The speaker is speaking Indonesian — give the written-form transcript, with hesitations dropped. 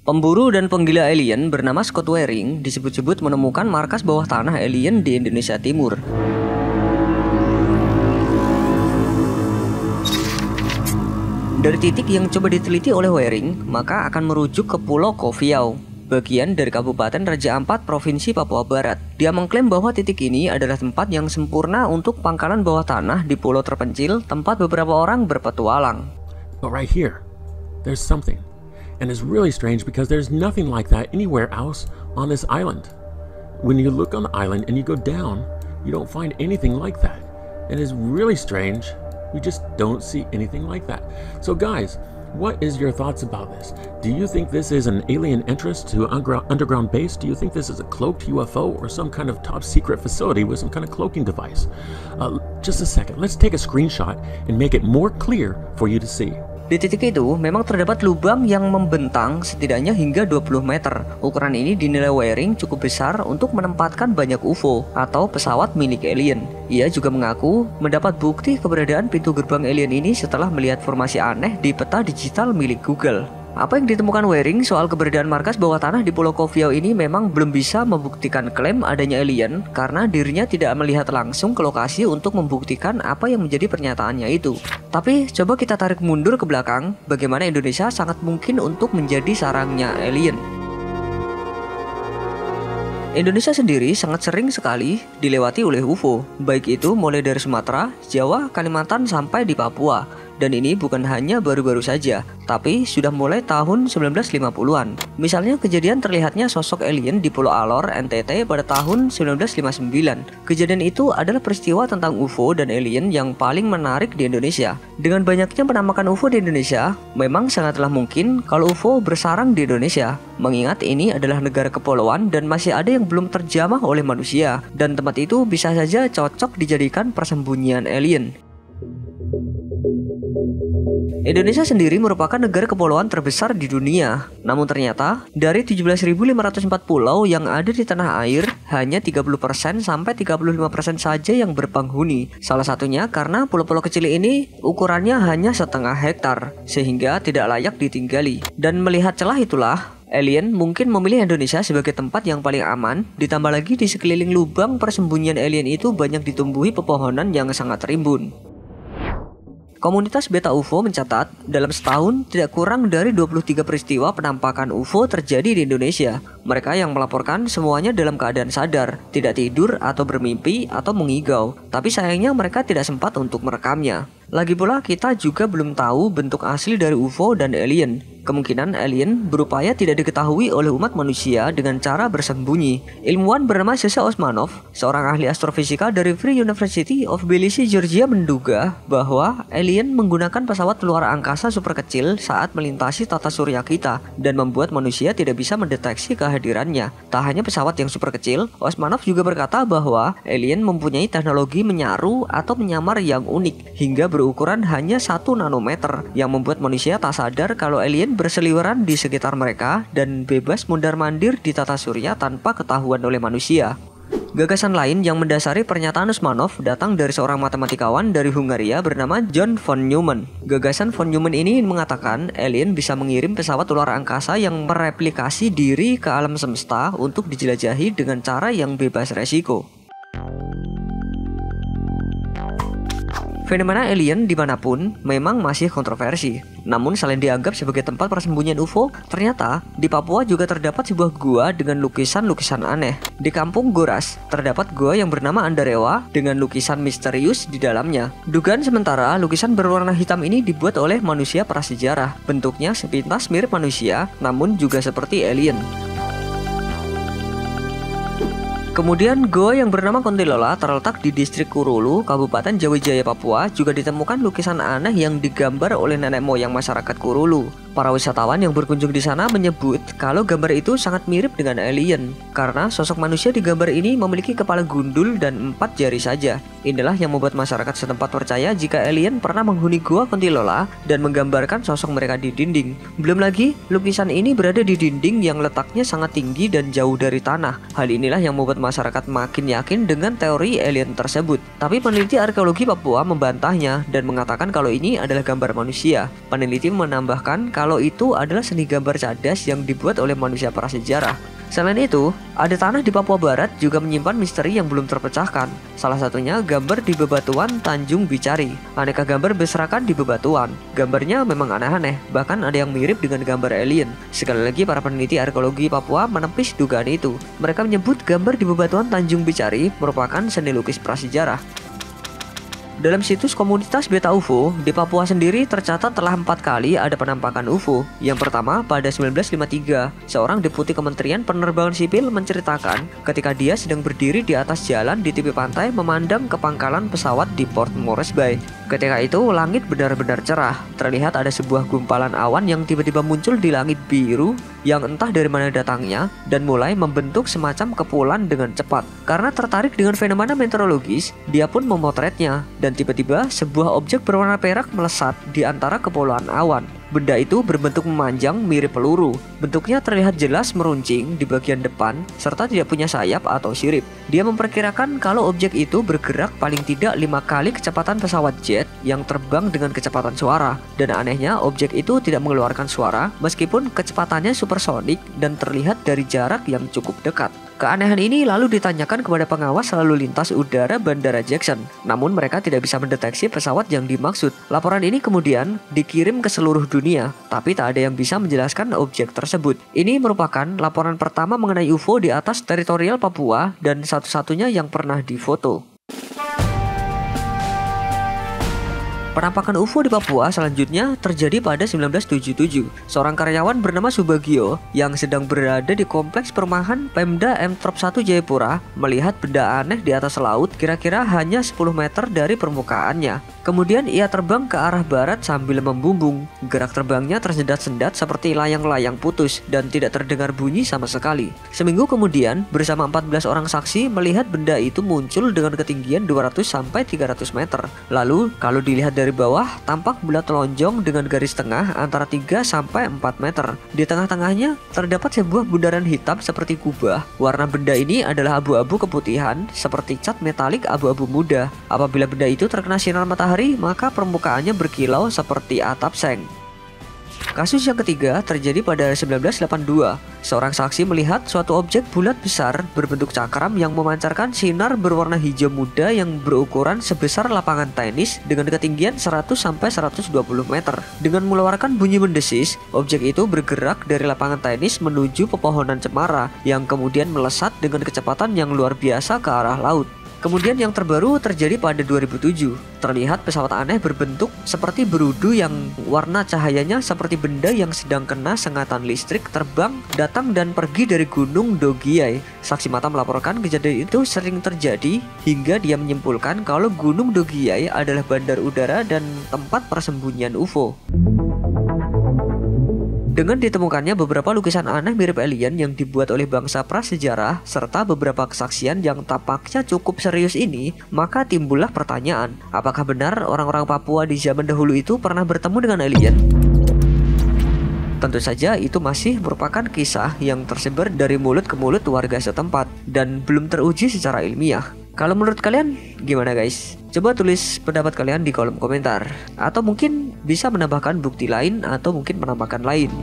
Pemburu dan penggila alien bernama Scott Waring disebut-sebut menemukan markas bawah tanah alien di Indonesia Timur. Dari titik yang coba diteliti oleh Waring, maka akan merujuk ke Pulau Koviau, bagian dari Kabupaten Raja Ampat, Provinsi Papua Barat. Dia mengklaim bahwa titik ini adalah tempat yang sempurna untuk pangkalan bawah tanah di pulau terpencil tempat beberapa orang berpetualang. But right here, there's something. And it's really strange because there's nothing like that anywhere else on this island. When you look on the island and you go down, you don't find anything like that. It is really strange. We just don't see anything like that. So guys, what is your thoughts about this? Do you think this is an alien entrance to an underground base? Do you think this is a cloaked UFO or some kind of top secret facility with some kind of cloaking device? Just a second, let's take a screenshot and make it more clear for you to see. Di titik itu memang terdapat lubang yang membentang setidaknya hingga 20 meter. Ukuran ini dinilai Waring cukup besar untuk menempatkan banyak UFO atau pesawat milik alien. Ia juga mengaku mendapat bukti keberadaan pintu gerbang alien ini setelah melihat formasi aneh di peta digital milik Google. Apa yang ditemukan Waring soal keberadaan markas bawah tanah di Pulau Koviau ini memang belum bisa membuktikan klaim adanya alien karena dirinya tidak melihat langsung ke lokasi untuk membuktikan apa yang menjadi pernyataannya itu. Tapi coba kita tarik mundur ke belakang, bagaimana Indonesia sangat mungkin untuk menjadi sarangnya alien. Indonesia sendiri sangat sering sekali dilewati oleh UFO, baik itu mulai dari Sumatera, Jawa, Kalimantan sampai di Papua. Dan ini bukan hanya baru-baru saja, tapi sudah mulai tahun 1950-an. Misalnya kejadian terlihatnya sosok alien di Pulau Alor, NTT pada tahun 1959. Kejadian itu adalah peristiwa tentang UFO dan alien yang paling menarik di Indonesia. Dengan banyaknya penampakan UFO di Indonesia, memang sangatlah mungkin kalau UFO bersarang di Indonesia. Mengingat ini adalah negara kepulauan dan masih ada yang belum terjamah oleh manusia, dan tempat itu bisa saja cocok dijadikan persembunyian alien. Indonesia sendiri merupakan negara kepulauan terbesar di dunia. Namun ternyata, dari 17.504 pulau yang ada di tanah air, hanya 30% sampai 35% saja yang berpenghuni. Salah satunya karena pulau-pulau kecil ini ukurannya hanya setengah hektar, sehingga tidak layak ditinggali. Dan melihat celah itulah, alien mungkin memilih Indonesia sebagai tempat yang paling aman. Ditambah lagi di sekeliling lubang persembunyian alien itu banyak ditumbuhi pepohonan yang sangat rimbun. Komunitas Beta UFO mencatat, dalam setahun tidak kurang dari 23 peristiwa penampakan UFO terjadi di Indonesia. Mereka yang melaporkan semuanya dalam keadaan sadar, tidak tidur atau bermimpi atau mengigau. Tapi sayangnya mereka tidak sempat untuk merekamnya. Lagi pula kita juga belum tahu bentuk asli dari UFO dan alien. Kemungkinan alien berupaya tidak diketahui oleh umat manusia dengan cara bersembunyi. Ilmuwan bernama Sasha Osmanov, seorang ahli astrofisika dari Free University of Tbilisi, Georgia, menduga bahwa alien menggunakan pesawat luar angkasa super kecil saat melintasi tata surya kita dan membuat manusia tidak bisa mendeteksi kehadirannya. Tak hanya pesawat yang super kecil, Osmanov juga berkata bahwa alien mempunyai teknologi menyaru atau menyamar yang unik hingga berukuran hanya 1 nanometer yang membuat manusia tak sadar kalau alien berseliweran di sekitar mereka dan bebas mundar-mandir di tata surya tanpa ketahuan oleh manusia. Gagasan lain yang mendasari pernyataan Osmanov datang dari seorang matematikawan dari Hungaria bernama John von Neumann. Gagasan von Neumann ini mengatakan alien bisa mengirim pesawat luar angkasa yang mereplikasi diri ke alam semesta untuk dijelajahi dengan cara yang bebas resiko. Fenomena alien dimanapun memang masih kontroversi. Namun selain dianggap sebagai tempat persembunyian UFO, ternyata di Papua juga terdapat sebuah gua dengan lukisan-lukisan aneh. Di kampung Goras, terdapat gua yang bernama Andarewa dengan lukisan misterius di dalamnya. Dugaan sementara, lukisan berwarna hitam ini dibuat oleh manusia prasejarah. Bentuknya sepintas mirip manusia, namun juga seperti alien. Kemudian goa yang bernama Kontilola terletak di distrik Kurulu, Kabupaten Jawijaya, Papua, juga ditemukan lukisan aneh yang digambar oleh nenek moyang masyarakat Kurulu. Para wisatawan yang berkunjung di sana menyebut kalau gambar itu sangat mirip dengan alien karena sosok manusia di gambar ini memiliki kepala gundul dan 4 jari saja. Inilah yang membuat masyarakat setempat percaya jika alien pernah menghuni Goa Kontilola dan menggambarkan sosok mereka di dinding. Belum lagi, lukisan ini berada di dinding yang letaknya sangat tinggi dan jauh dari tanah. Hal inilah yang membuat masyarakat makin yakin dengan teori alien tersebut. Tapi peneliti arkeologi Papua membantahnya dan mengatakan kalau ini adalah gambar manusia. Peneliti menambahkan kalau itu adalah seni gambar cadas yang dibuat oleh manusia prasejarah. Selain itu, ada tanah di Papua Barat juga menyimpan misteri yang belum terpecahkan. Salah satunya gambar di bebatuan Tanjung Bicari. Aneka gambar berserakan di bebatuan. Gambarnya memang aneh-aneh, bahkan ada yang mirip dengan gambar alien. Sekali lagi, para peneliti arkeologi Papua menepis dugaan itu. Mereka menyebut gambar di bebatuan Tanjung Bicari merupakan seni lukis prasejarah. Dalam situs komunitas Beta UFO, di Papua sendiri tercatat telah 4 kali ada penampakan UFO. Yang pertama pada 1953, seorang deputi Kementerian Penerbangan Sipil menceritakan ketika dia sedang berdiri di atas jalan di tepi pantai memandang ke pangkalan pesawat di Port Moresby. Ketika itu langit benar-benar cerah, terlihat ada sebuah gumpalan awan yang tiba-tiba muncul di langit biru yang entah dari mana datangnya dan mulai membentuk semacam kepulan dengan cepat. Karena tertarik dengan fenomena meteorologis, dia pun memotretnya dan tiba-tiba sebuah objek berwarna perak melesat di antara kepulauan awan. Benda itu berbentuk memanjang mirip peluru. Bentuknya terlihat jelas meruncing di bagian depan serta tidak punya sayap atau sirip. Dia memperkirakan kalau objek itu bergerak paling tidak 5 kali kecepatan pesawat jet yang terbang dengan kecepatan suara. Dan anehnya objek itu tidak mengeluarkan suara meskipun kecepatannya supersonik dan terlihat dari jarak yang cukup dekat. Keanehan ini lalu ditanyakan kepada pengawas lalu lintas udara Bandara Jackson. Namun mereka tidak bisa mendeteksi pesawat yang dimaksud. Laporan ini kemudian dikirim ke seluruh dunia, tapi tak ada yang bisa menjelaskan objek tersebut. Ini merupakan laporan pertama mengenai UFO di atas teritorial Papua dan satu-satunya yang pernah difoto. Penampakan UFO di Papua selanjutnya terjadi pada 1977. Seorang karyawan bernama Subagio yang sedang berada di kompleks perumahan Pemda Mtrop 1 Jayapura melihat benda aneh di atas laut kira-kira hanya 10 meter dari permukaannya. Kemudian ia terbang ke arah barat sambil membumbung. Gerak terbangnya tersendat-sendat seperti layang-layang putus dan tidak terdengar bunyi sama sekali. Seminggu kemudian, bersama 14 orang saksi melihat benda itu muncul dengan ketinggian 200-300 meter. Lalu, kalau dilihat dari bawah, tampak bulat lonjong dengan garis tengah antara 3-4 meter. Di tengah-tengahnya, terdapat sebuah bundaran hitam seperti kubah. Warna benda ini adalah abu-abu keputihan, seperti cat metalik abu-abu muda. Apabila benda itu terkena sinar matahari, maka permukaannya berkilau seperti atap seng. Kasus yang ketiga terjadi pada 1982. Seorang saksi melihat suatu objek bulat besar berbentuk cakram yang memancarkan sinar berwarna hijau muda yang berukuran sebesar lapangan tenis dengan ketinggian 100-120 meter. Dengan mengeluarkan bunyi mendesis, objek itu bergerak dari lapangan tenis menuju pepohonan cemara yang kemudian melesat dengan kecepatan yang luar biasa ke arah laut. Kemudian yang terbaru terjadi pada 2007. Terlihat pesawat aneh berbentuk seperti berudu yang warna cahayanya seperti benda yang sedang kena sengatan listrik terbang, datang dan pergi dari Gunung Dogiai. Saksi mata melaporkan kejadian itu sering terjadi hingga dia menyimpulkan kalau Gunung Dogiai adalah bandar udara dan tempat persembunyian UFO. Dengan ditemukannya beberapa lukisan aneh mirip alien yang dibuat oleh bangsa prasejarah serta beberapa kesaksian yang tampaknya cukup serius ini, maka timbullah pertanyaan, apakah benar orang-orang Papua di zaman dahulu itu pernah bertemu dengan alien? Tentu saja itu masih merupakan kisah yang tersebar dari mulut ke mulut warga setempat dan belum teruji secara ilmiah. Kalau menurut kalian gimana guys? Coba tulis pendapat kalian di kolom komentar. Atau mungkin bisa menambahkan bukti lain atau mungkin penampakan lain.